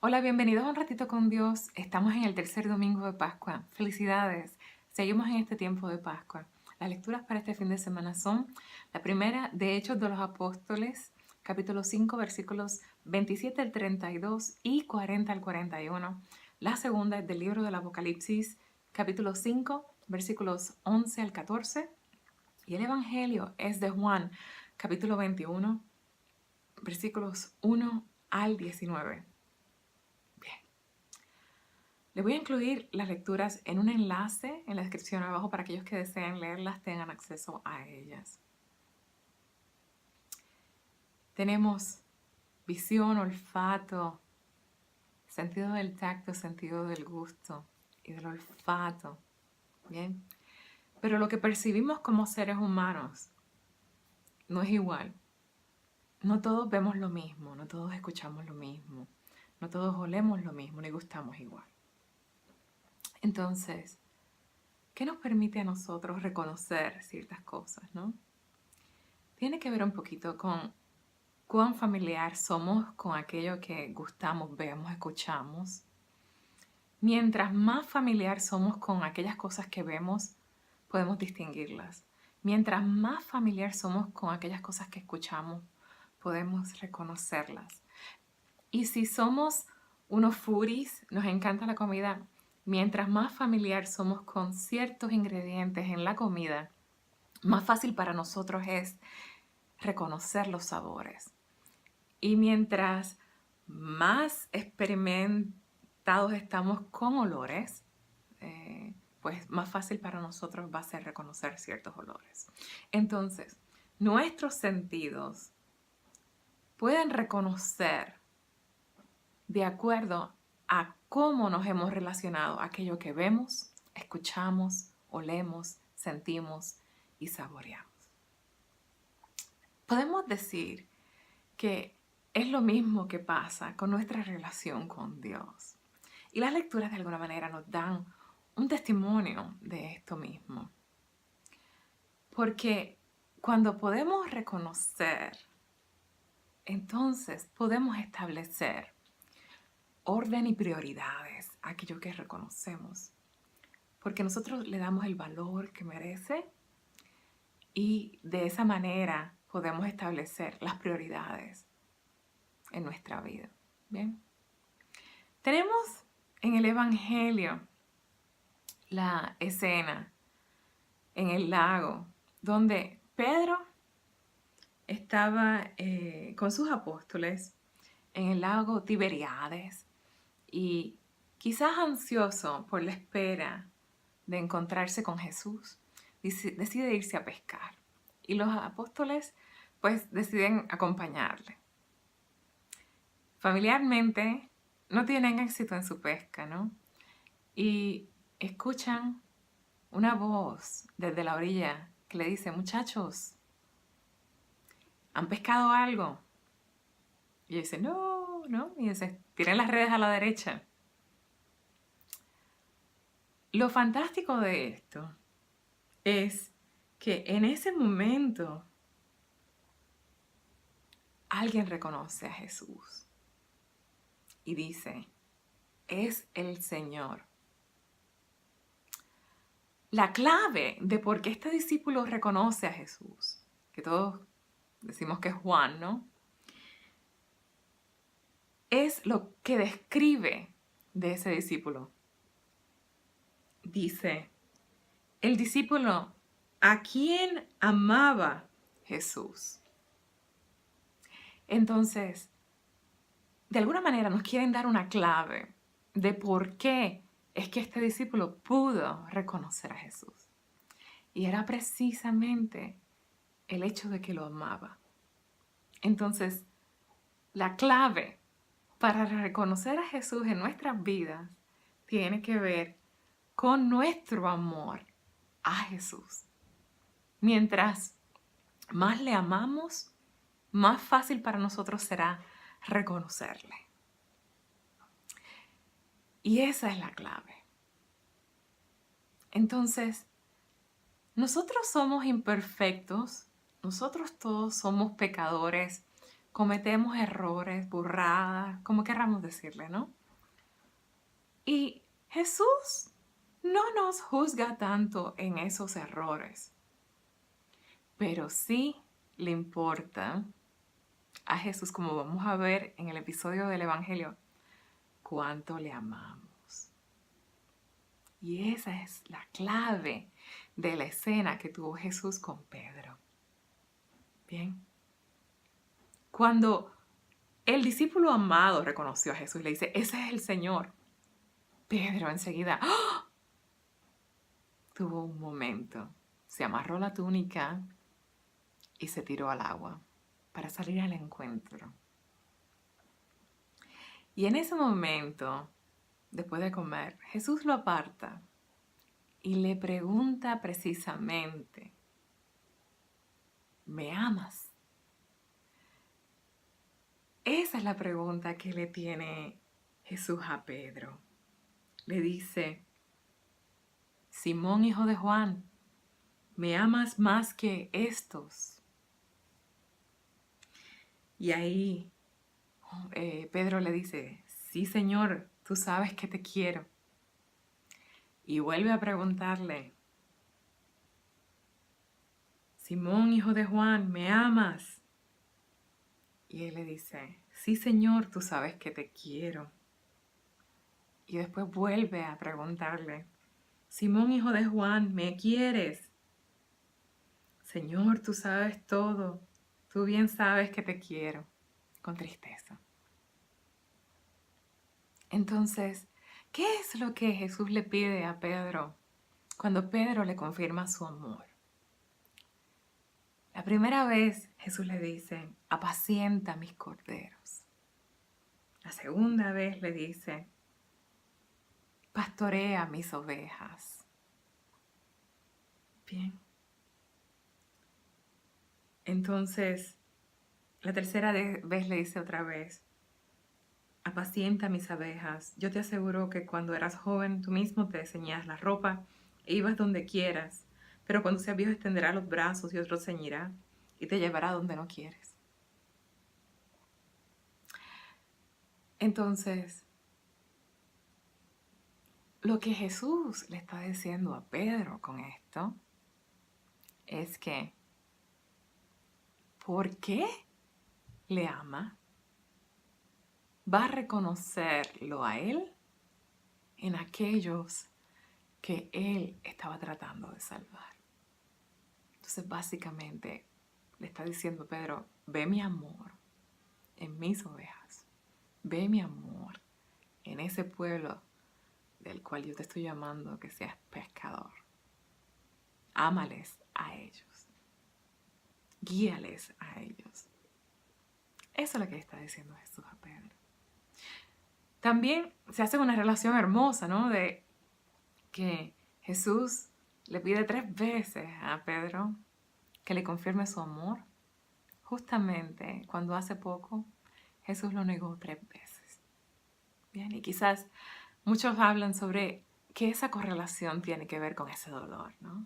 Hola, bienvenidos a Un Ratito con Dios. Estamos en el tercer domingo de Pascua. Felicidades. Seguimos en este tiempo de Pascua. Las lecturas para este fin de semana son la primera de Hechos de los Apóstoles, capítulo 5, versículos 27 al 32 y 40 al 41. La segunda es del libro del Apocalipsis, capítulo 5, versículos 11 al 14. Y el Evangelio es de Juan, capítulo 21, versículos 1 al 19. Les voy a incluir las lecturas en un enlace en la descripción abajo para aquellos que deseen leerlas tengan acceso a ellas. Tenemos visión, olfato, sentido del tacto, sentido del gusto y del olfato. Bien, pero lo que percibimos como seres humanos no es igual. No todos vemos lo mismo, no todos escuchamos lo mismo, no todos olemos lo mismo ni gustamos igual. Entonces, ¿qué nos permite a nosotros reconocer ciertas cosas, no? Tiene que ver un poquito con cuán familiar somos con aquello que gustamos, vemos, escuchamos. Mientras más familiar somos con aquellas cosas que vemos, podemos distinguirlas. Mientras más familiar somos con aquellas cosas que escuchamos, podemos reconocerlas. Y si somos unos foodies, nos encanta la comida, mientras más familiar somos con ciertos ingredientes en la comida, más fácil para nosotros es reconocer los sabores. Y mientras más experimentados estamos con olores, pues más fácil para nosotros va a ser reconocer ciertos olores. Entonces, nuestros sentidos pueden reconocer de acuerdo a cómo nos hemos relacionado aquello que vemos, escuchamos, olemos, sentimos y saboreamos. Podemos decir que es lo mismo que pasa con nuestra relación con Dios. Y las lecturas de alguna manera nos dan un testimonio de esto mismo. Porque cuando podemos reconocer, entonces podemos establecer orden y prioridades a aquello que reconocemos. Porque nosotros le damos el valor que merece y de esa manera podemos establecer las prioridades en nuestra vida. Bien. Tenemos en el Evangelio la escena en el lago donde Pedro estaba con sus apóstoles en el lago Tiberíades y quizás ansioso por la espera de encontrarse con Jesús, decide irse a pescar y los apóstoles pues deciden acompañarle. Familiarmente no tienen éxito en su pesca, ¿no? Y escuchan una voz desde la orilla que le dice: muchachos, ¿han pescado algo? Y ellos dicen: no, no. Y dice: tiren las redes a la derecha. Lo fantástico de esto es que en ese momento alguien reconoce a Jesús y dice: es el Señor. La clave de por qué este discípulo reconoce a Jesús, que todos decimos que es Juan, ¿no? Es lo que describe de ese discípulo. Dice, el discípulo a quien amaba Jesús. Entonces, de alguna manera nos quieren dar una clave de por qué es que este discípulo pudo reconocer a Jesús. Y era precisamente el hecho de que lo amaba. Entonces, la clave para reconocer a Jesús en nuestras vidas tiene que ver con nuestro amor a Jesús. Mientras más le amamos, más fácil para nosotros será reconocerle. Y esa es la clave. Entonces, nosotros somos imperfectos, nosotros todos somos pecadores cometemos errores, burradas, como querramos decirle, ¿no? Y Jesús no nos juzga tanto en esos errores, pero sí le importa a Jesús, como vamos a ver en el episodio del Evangelio, cuánto le amamos. Y esa es la clave de la escena que tuvo Jesús con Pedro. Bien. Cuando el discípulo amado reconoció a Jesús y le dice, ese es el Señor, Pedro enseguida ¡oh! Tuvo un momento, se amarró la túnica y se tiró al agua para salir al encuentro. Y en ese momento, después de comer, Jesús lo aparta y le pregunta precisamente, ¿me amas? Esa es la pregunta que le tiene Jesús a Pedro. Le dice, Simón, hijo de Juan, ¿me amas más que estos? Y ahí Pedro le dice, sí, Señor, tú sabes que te quiero. Y vuelve a preguntarle, Simón, hijo de Juan, ¿me amas? Y él le dice, sí, Señor, tú sabes que te quiero. Y después vuelve a preguntarle, Simón, hijo de Juan, ¿me quieres? Señor, tú sabes todo, tú bien sabes que te quiero, con tristeza. Entonces, ¿qué es lo que Jesús le pide a Pedro cuando Pedro le confirma su amor? La primera vez Jesús le dice, apacienta mis corderos. La segunda vez le dice, pastorea mis ovejas. Bien. Entonces, la tercera vez le dice otra vez, apacienta mis abejas. Yo te aseguro que cuando eras joven tú mismo te ceñías la ropa e ibas donde quieras, pero cuando seas viejo extenderá los brazos y otro ceñirá y te llevará donde no quieres. Entonces, lo que Jesús le está diciendo a Pedro con esto es que, ¿por qué le ama? Va a reconocerlo a él en aquellos que él estaba tratando de salvar. Entonces, básicamente, le está diciendo a Pedro, ve mi amor en mis ovejas. Ve mi amor en ese pueblo del cual yo te estoy llamando que seas pescador. Ámales a ellos. Guíales a ellos. Eso es lo que está diciendo Jesús a Pedro. También se hace una relación hermosa, ¿no? De que Jesús le pide 3 veces a Pedro que le confirme su amor. Justamente cuando hace poco Jesús lo negó 3 veces. Bien, y quizás muchos hablan sobre que esa correlación tiene que ver con ese dolor, ¿no?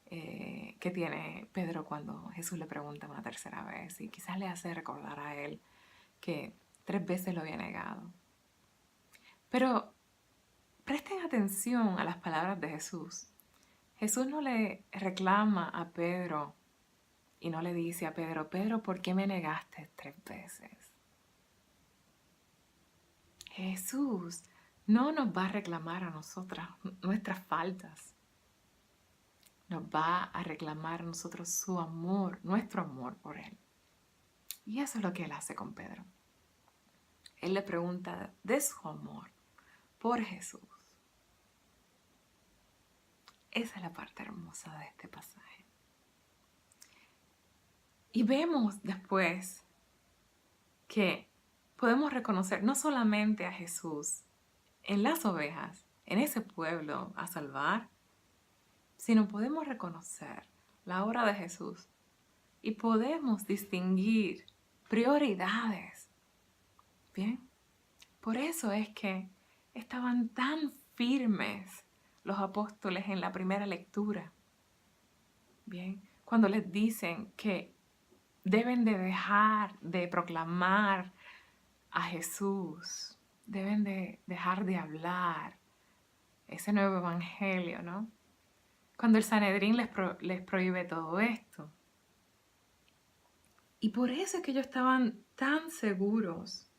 Que tiene Pedro cuando Jesús le pregunta una tercera vez y quizás le hace recordar a él que 3 veces lo había negado. Pero presten atención a las palabras de Jesús. Jesús no le reclama a Pedro y no le dice a Pedro, Pedro, ¿por qué me negaste 3 veces? Jesús no nos va a reclamar a nosotras nuestras faltas. Nos va a reclamar a nosotros su amor, nuestro amor por Él. Y eso es lo que Él hace con Pedro. Él le pregunta de su amor por Jesús. Esa es la parte hermosa de este pasaje. Y vemos después que podemos reconocer no solamente a Jesús en las ovejas, en ese pueblo a salvar, sino podemos reconocer la obra de Jesús y podemos distinguir prioridades. Bien, por eso es que estaban tan firmes los apóstoles en la primera lectura. Bien, cuando les dicen que deben de dejar de proclamar a Jesús, deben de dejar de hablar ese nuevo evangelio, ¿no? Cuando el Sanedrín les prohíbe todo esto. Y por eso es que ellos estaban tan seguros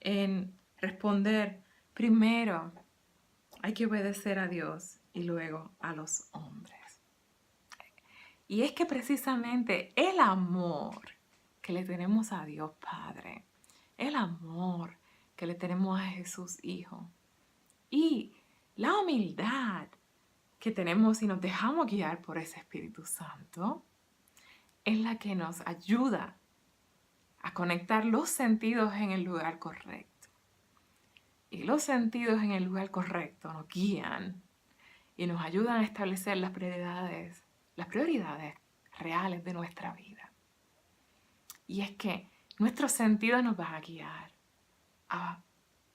en responder, primero hay que obedecer a Dios y luego a los hombres. Y es que precisamente el amor que le tenemos a Dios Padre, el amor que le tenemos a Jesús Hijo y la humildad que tenemos y nos dejamos guiar por ese Espíritu Santo, es la que nos ayuda a conectar los sentidos en el lugar correcto. Y los sentidos en el lugar correcto nos guían y nos ayudan a establecer las prioridades reales de nuestra vida. Y es que nuestros sentidos nos van a guiar a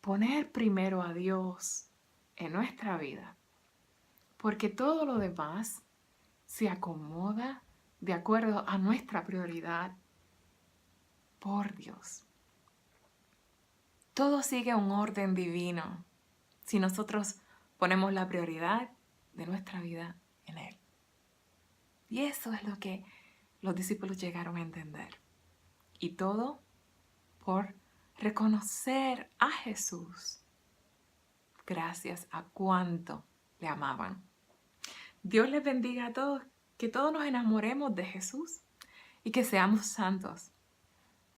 poner primero a Dios en nuestra vida, porque todo lo demás se acomoda de acuerdo a nuestra prioridad por Dios. Todo sigue un orden divino si nosotros ponemos la prioridad de nuestra vida en Él. Y eso es lo que los discípulos llegaron a entender. Y todo por reconocer a Jesús gracias a cuánto le amaban. Dios les bendiga a todos, que todos nos enamoremos de Jesús y que seamos santos